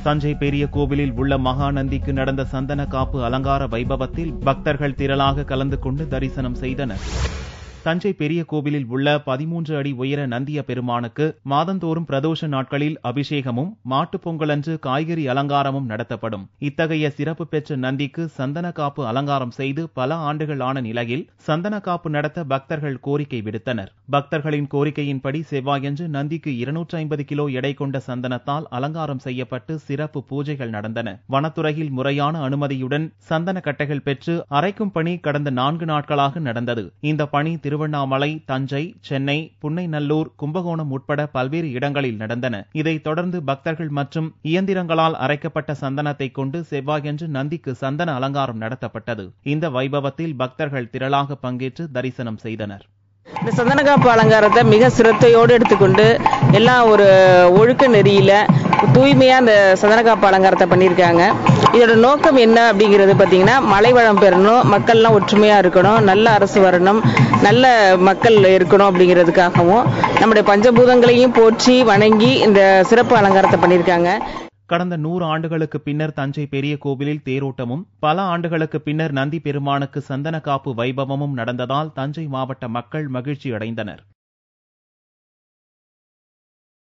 தஞ்சை பெரிய கோவிலில் உள்ள மகாநந்திக்கு நடந்த சந்தன காப்பு அலங்கார வைபவத்தில் பக்தர்கள் திரளாக கலந்து கொண்டு தரிசனம் செய்தனர். தஞ்சை பெரிய கோவிலில் உள்ள 13 அடி உயர நந்திய பெருமானுக்கு மாதந்தோறும் பிரதோஷ நாட்களில் அபிஷேகமும் மாட்டுப் பொங்கலன்று காய்கறி அலங்காரமும் நடத்தப்படும். இத்தகைய சிறப்பு பெற்ற நந்திக்கு சந்தன காப்பு அலங்காரம் செய்து பல ஆண்டுகள் ஆன நிலையில் சந்தன காப்பு நடத்த பக்தர்கள் கோரிக்கை விடுத்தனர். பக்தர்களின் கோரிக்கையின்படி செவ்வாயன்று நந்திக்கு 250 கிலோ எடை கொண்ட சந்தனத்தால் அலங்காரம் செய்யப்பட்டு சிறப்பு பூஜைகள் நடந்தன. வனத்துறையில் முறையான அனுமதியுடன் சந்தன கட்டைகள் பெற்று அரைக்கும் பணி கடந்த 4 நாட்களாக நடந்தது. இந்த பணி திருவண்ணாமலை, தஞ்சை, சென்னை, புன்னைநல்லூர், கும்பகோணம் உட்பட பல்வேறு இடங்களில் நடந்தன. இதைத் தொடர்ந்து பக்தர்கள் மற்றும் இயந்திரங்களால் அரைக்கப்பட்ட சந்தனத்தை கொண்டு செவ்வாயன்று நந்திக்கு சந்தன அலங்காரம் நடத்தப்பட்டது. இந்த வைபவத்தில் பக்தர்கள் திரளாக பங்கேற்று தரிசனம் செய்தனர். இந்த சந்தனக்காப்பு அலங்காரத்தை மிக சிரத்தையோடு எடுத்துக்கொண்டு எல்லாம் ஒரு ஒழுக்க நெறியில தூய்மையா இந்த சந்தனக்காப்பு அலங்காரத்தை பண்ணியிருக்காங்க. இதோட நோக்கம் என்ன அப்படிங்கிறது பார்த்தீங்கன்னா, மழை வளம் பெறணும், மக்கள்லாம் ஒற்றுமையா இருக்கணும், நல்ல அரசு வரணும், நல்ல மக்கள் இருக்கணும் அப்படிங்கிறதுக்காகவும் நம்முடைய பஞ்சபூதங்களையும் போற்றி வணங்கி இந்த சிறப்பு அலங்காரத்தை பண்ணியிருக்காங்க. கடந்த 100 ஆண்டுகளுக்கு பின்னர் தஞ்சை பெரிய கோவிலில் தேரோட்டமும் பல ஆண்டுகளுக்கு பின்னர் நந்தி பெருமானுக்கு சந்தன காப்பு வைபவமும் நடந்ததால் தஞ்சை மாவட்ட மக்கள் மகிழ்ச்சி அடைந்தனர்.